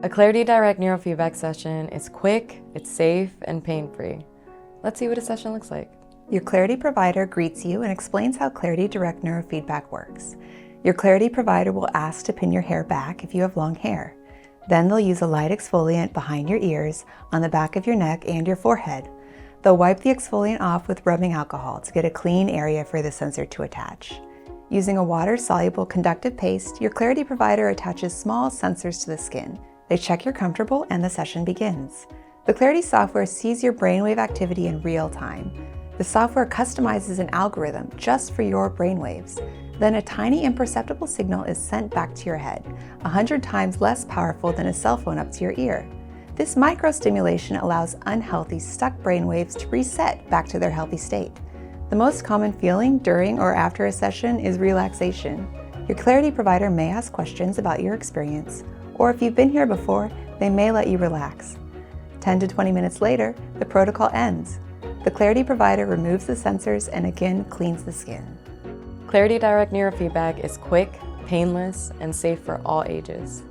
A Clarity Direct Neurofeedback session is quick, it's safe, and pain-free. Let's see what a session looks like. Your Clarity provider greets you and explains how Clarity Direct Neurofeedback works. Your Clarity provider will ask to pin your hair back if you have long hair. Then they'll use a light exfoliant behind your ears, on the back of your neck, and your forehead. They'll wipe the exfoliant off with rubbing alcohol to get a clean area for the sensor to attach. Using a water-soluble conductive paste, your Clarity provider attaches small sensors to the skin. They check you're comfortable and the session begins. The Clarity software sees your brainwave activity in real time. The software customizes an algorithm just for your brainwaves. Then a tiny imperceptible signal is sent back to your head, 100 times less powerful than a cell phone up to your ear. This microstimulation allows unhealthy, stuck brainwaves to reset back to their healthy state. The most common feeling during or after a session is relaxation. Your Clarity provider may ask questions about your experience, or if you've been here before, they may let you relax. 10 to 20 minutes later, the protocol ends. The Clarity provider removes the sensors and again cleans the skin. Clarity Direct Neurofeedback is quick, painless, and safe for all ages.